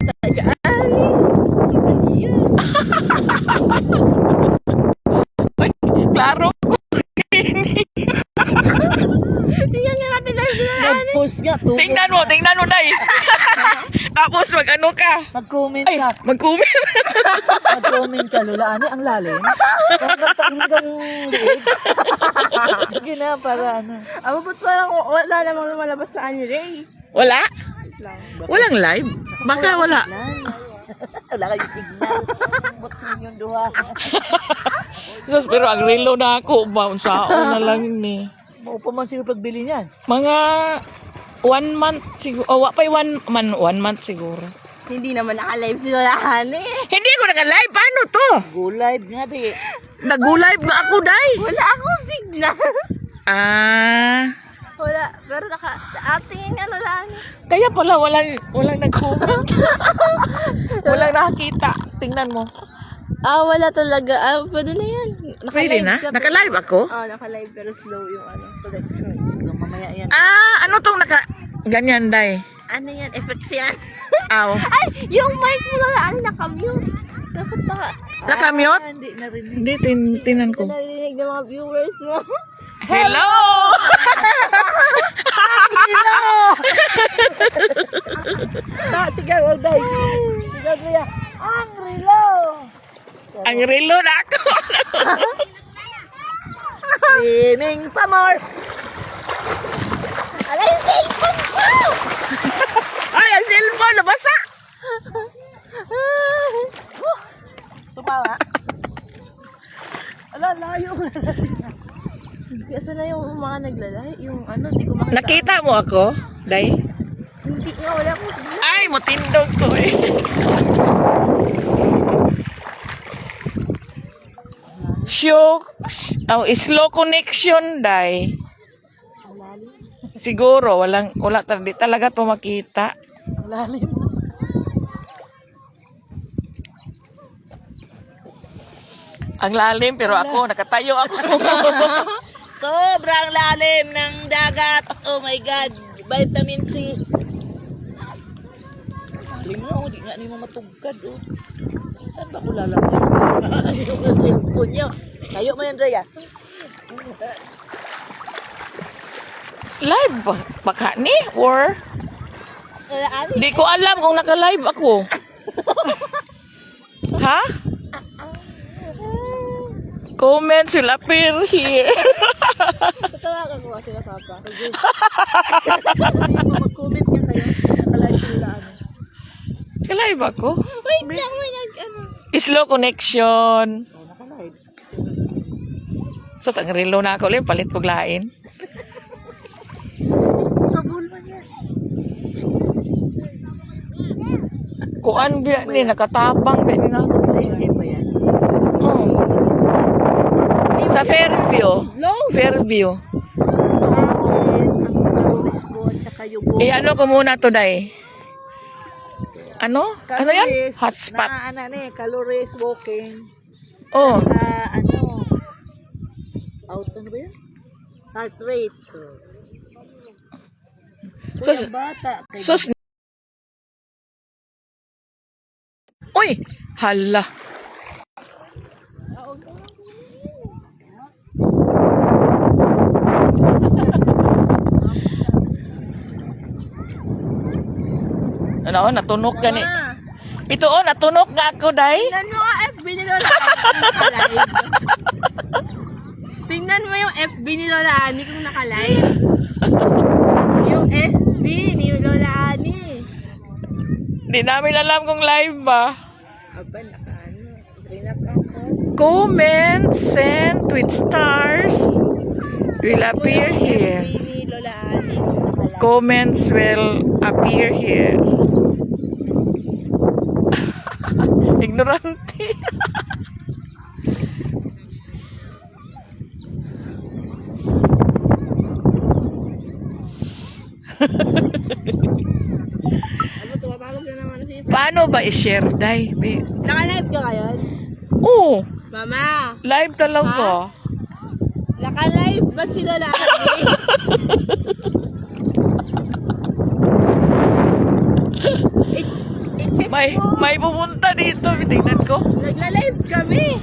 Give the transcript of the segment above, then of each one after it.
Dyan. Ay, klaro ko. Tingnan nga natin live na. Nag-post nga. Tingnan mo, Day. Tapos mag-ano ka. Mag-comment Ay, ka. mag-comment. Mag-comment ka, Lola. Ano ang lalim? Hanggang liig. Sige na, para ano. Aba, ba't wala namang lumalabas sa kanya, Ray? Wala? Wait lang. Walang live? Baka wala. Wala kayong signal. Buksan yung duha. Sus, pero ang relo na ako. Baunsaon na lang ni. Maupa man sila pagbili niyan. Mga 1 month siguro. Oh, pa 1 month siguro. Hindi naman naka-live si Lola Honey. Hindi ko naka-live. Paano to? Go live nga di. Nag-live na ako, Day. Wala akong signal. Ah. Wala. Pero tingin nga Lola Honey. Kaya pala walang nag-comment. Walang nakakita. Tingnan mo. Wala talaga. Pwede na yan. Pwede na? ka, Naka-live ako? Naka-live pero slow yung ano. Mamaya yan. Ah, ano tong ganyan, Day? Ano yan? Effects yan? Aw. Ay! Yung mic mo Lola Honey naka-mute. Dapat Nakamute? Hindi narinig. Hindi, tinan ko. narinig ng mga viewers mo. Hello! Sige, all day. Sige, kuya. Ang relo. Ang relo na ako. Swimming pa more. Alay, yung cellphone ko! Ay, ang cellphone, nabasa. Tumawa. Ala, layo. Kasi na yung mga naglalay, yung ano, hindi ko makita. Nakita mo ako, Day? Hindi nga, wala akong signal. Ay, mutindog ko eh. Slow connection, Day. Siguro, wala di talaga to makita. Ang lalim. Ang lalim, pero ako, nakatayo ako. Sobrang lalim ng dagat. Oh my God. Vitamin C. Lalim na, oh. Di nga ni matugkad, oh. Saan ba ko lalaki? Yung cellphone niyo. Kayo mo yan, Rhea. Live ba? Baka ni? Or? Lola Honey. Di ko alam kung naka-live ako. Ha? Comments will appear here. Tatawagan ko kasi na Papa. Mag-comment nga kayo. Nakalive ko lang. Naka-live ako? Wait lang, may ano. Slow connection. Oh, nakalive. So, ang relo na ako ulit. Palit ko lain. Sabol man yan. Kuan biya ni, nakatapang biya ni nga. Sa SM ba yan? Oh. Sa Fairview. Low. Fairview. Ang Calores ko at saka yung Ano ko muna to, Day? Ano? Ano yan? Calores, Hotspot. Na ano ni, calories walking. Oh. Ano? Out ano ba yan? Heart rate. Sus, Kuya, bata. sus. Uy! Hala. Ano, natunog ka ni. Ito natunog nga ako, Day. Tingnan mo nga FB ni Lola Honey kung naka-live. Tingnan mo yung FB ni Lola Honey kung naka-live. Yung FB ni Lola Honey. Di namin alam kung live ba. Aba, naka-ano. Rinap ako. Comment, send with stars will appear here. FB ni Lola Honey kung naka-live. Comments will appear here. Ignorante. Ano, tumatawag na naman si Paano ba i-share, Day? Naka-live ka ngayon? Oo, Mama, live talaga. naka-live ba si Lola Honey? May pumunta dito. Tingnan ko. Nagla-live kami.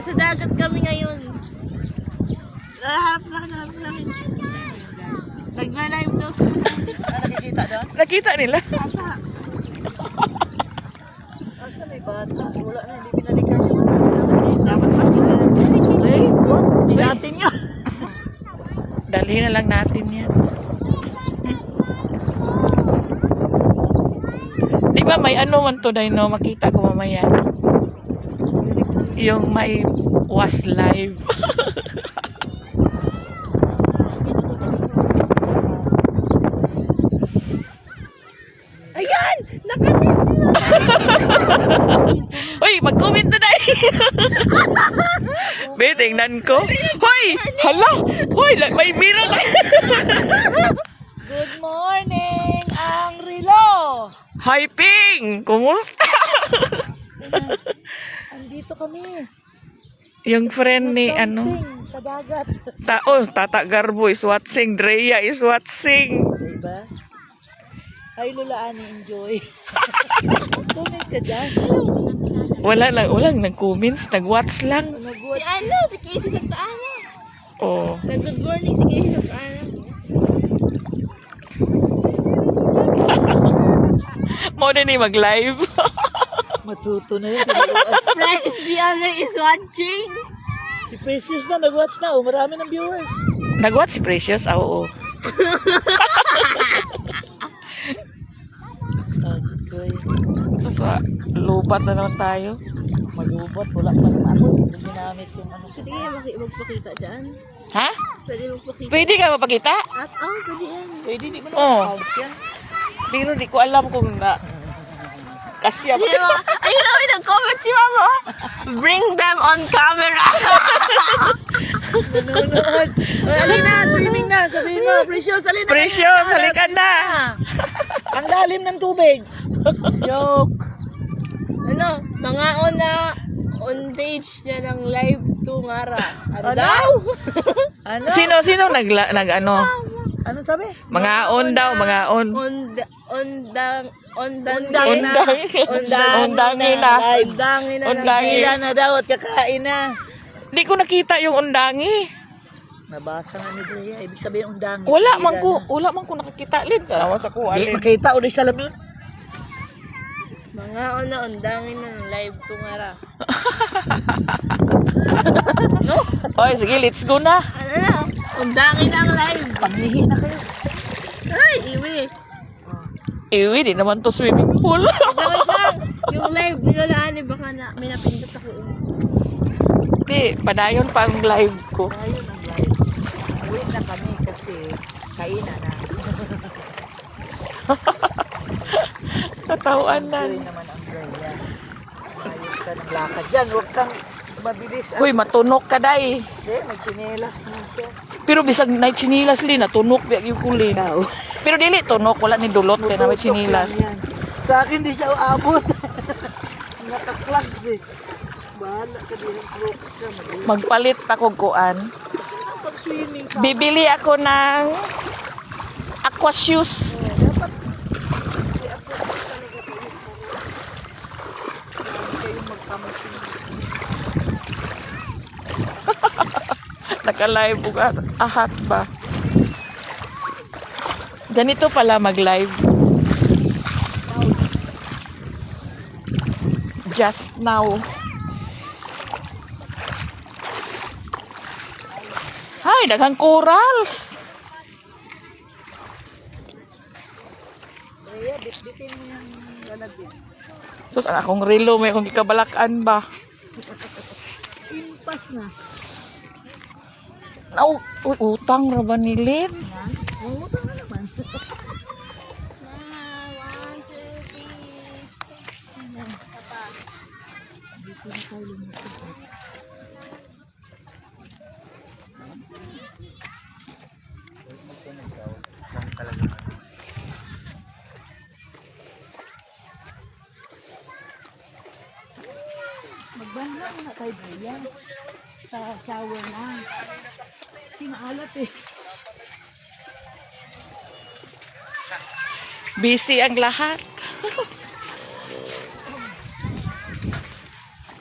Sa dagat kami ngayon. Harap namin. Nagla-live daw. Nakikita doon? Nakita nila. Asa may bata? Wala na, hindi pinalikan. Dapat makita natin. Hey, hindi natin yan. Dalhin na lang natin yan. Di ba may ano man to, Dino? Makita ko mamaya. Yung may was live. Ayan! Nakalip sila! Uy, mag-comment na na. Be, tingnan ko. Hoy! Hala! Hoy, may mirror. Good morning, ang Rilo! Hi, Ping! Kumusta? Andito kami. Yung friend ni, ano, Sa dagat. Tata Garbo is watching, Drea is watching. Diba? Ay, Lola Ani, enjoy. Comment ka dyan. Walang nag-comments, nag-watch lang. Si ano? Si Casey Santa Ana. Oh. Nag-good morning si Casey Santa Ana. Mo din ni mag-live. Matuto na yun. Precious Diana is watching. Si Precious na, nag-watch na. Oh, marami ng viewers. Nag-watch si Precious? Oo. Okay. Suswa, lupat na naman tayo. Malubot, wala pa naman ako. Hindi ginamit yung ano. Pwede kayo magpakita dyan? Ha? Pwede magpakita. Pwede ka mapakita? At, pwede yan. Pwede, di mo na Oo. account yan. Pero di ko alam kung na... Kasya ba? Di ba? Ayun na, nag-comment si Mama. Bring them on camera. Nanonood. Alina, swimming na. Sabihin mo, Precious, alina. Precious, halika na. Ang lalim ng tubig. Joke. Ano, mga on stage niya ng live to Ngara. Ano Ano? daw? Ano? Sino nag-ano? Anong sabi? Mga on daw, mga on. Undangin Undangin na. Undangin na. Undangin. Hila na daw at kakain na. Di ko nakita yung undangi. Nabasa nga ni Drea. Ibig sabihin undang. Wala man ko nakakita lin. Salamat sa kuha Hindi, lin. makita ulit sa lamin. Mga undangin na ng live to Ngara. Oy, sige, let's go na. Ano na? Undangin ang live. Pamihi na kayo. Ay, iwi. Iwi, di naman to swimming pool. Dawit lang. Yung live ni Lola Ani, baka na, may napindot ako. Di, padayon pa ang live ko. Ayun ang live. Uwi na kami kasi kainan na. Katawan na. Uwi naman ang Drea. Ayos ka ng lakad dyan. Huwag kang mabilis. Uy, matunok ka day. Hindi, may chinelas naman siya. Pero bisag na chinilas lin, natunok biya yung kulin. Ikaw. Pero dili tunok, wala ni dulot kaya na may chinilas. Yan. Sa akin di siya aabot. Naka-plugs eh. Bahala ka din ang clocks ka. Magpalit ako kuan. Pag-swimming pa. Bibili ako ng aqua shoes. Dapat kayong magkamasin. Naka-live buka ahat ba? Ganito pala mag-live. Just now. Hay, daghang corals. Kaya bit-bitin mo yung lalagyan. Sus, ang akong relo, may akong gikabalakan ba? Impas na. Uy, utang ra ba nilit? Oo, tama naman. Magbanla na tayo Drea. Sa shower na. Kasi maalat eh. Busy ang lahat.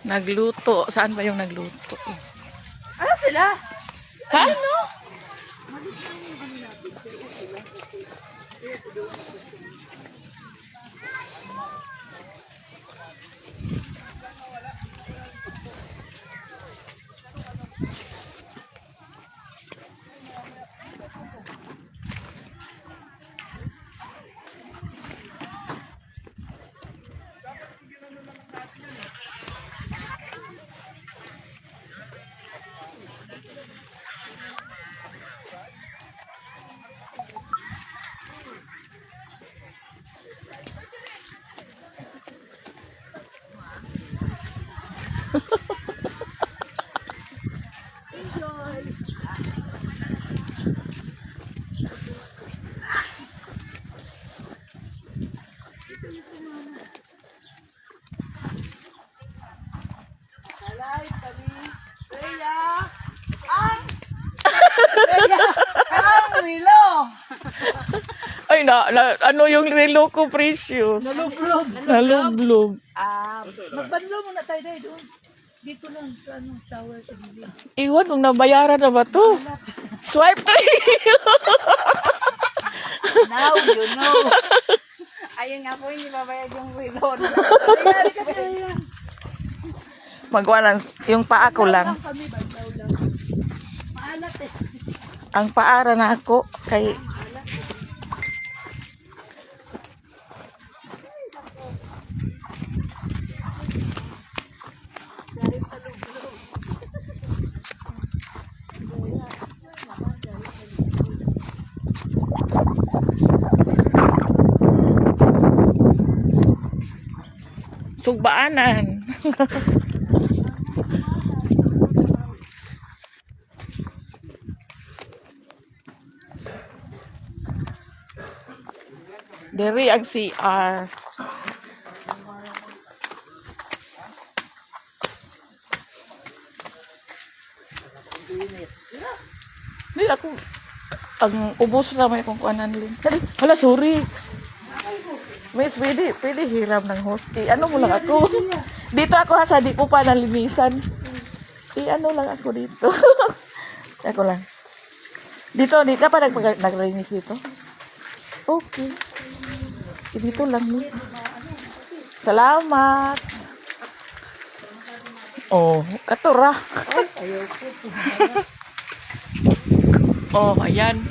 Nagluto. Saan ba yung nagluto? Ano sila? Ha? Ang rilo! Ay, ano yung relo ko, precious? Nalublob. Nalublob. Magbanlo muna tayo dahil doon. Dito lang sa shower sa gilid. Iwan kung nabayaran na ba to? Swipe to Now you know. Ayun nga po, hindi babayad yung reward. Nangyari kasi yan. Magawa lang. Yung paa ko lang. Kami bandaw lang. Maalat eh. Ang paara na ako. Kay... Sugbaanan. Dere ang CR. Hindi ako ang ubos na may kung kuanan din. Hala, sorry. Miss, pwede hiram ng hosti. Ano mo lang ako? Dito ako ha, sa di ko pa nalinisan. Ano lang ako dito. Ako lang. Dito pa naglinis dito. Okay. Dito lang ni. Salamat. Oh, katura. Oh, ayan.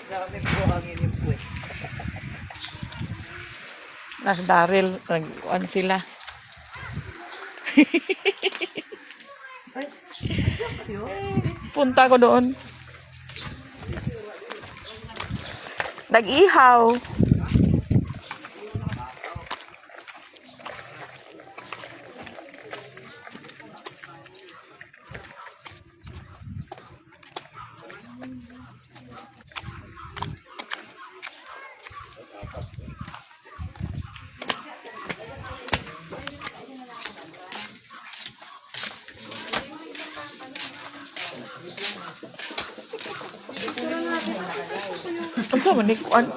Dami po ang inipwes. Nas Daryl, ano sila? Punta ko doon. Nag-ihaw. Ang sama ni kuan.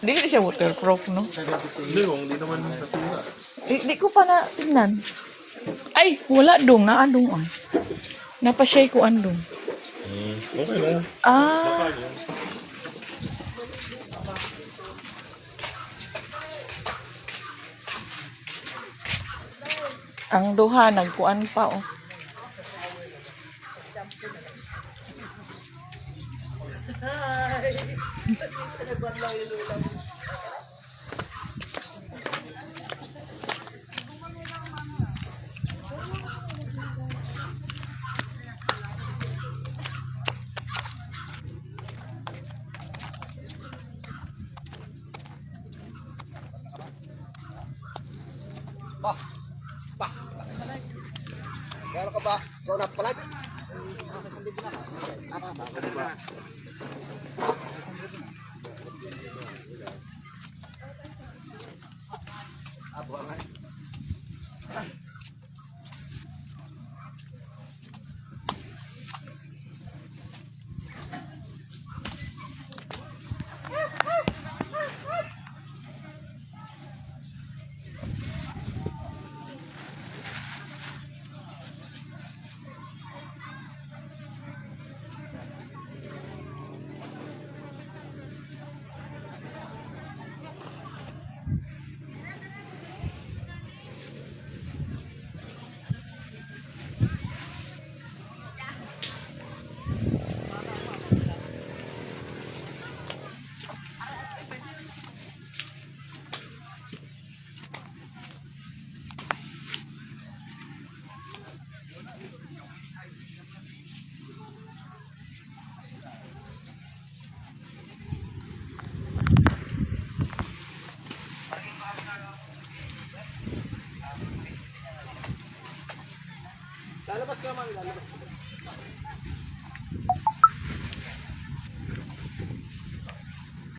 Di siya waterproof, no? Hindi naman nasira. Di ko pa na tingnan. Ay, wala dong. Naandong ay. Napashay ko andong. Okay na yan. Ah. Ang duha, nagkuan pa, oh. Gano'n ka ba? Ikaw na palag? Lalabas ka man, lalabas.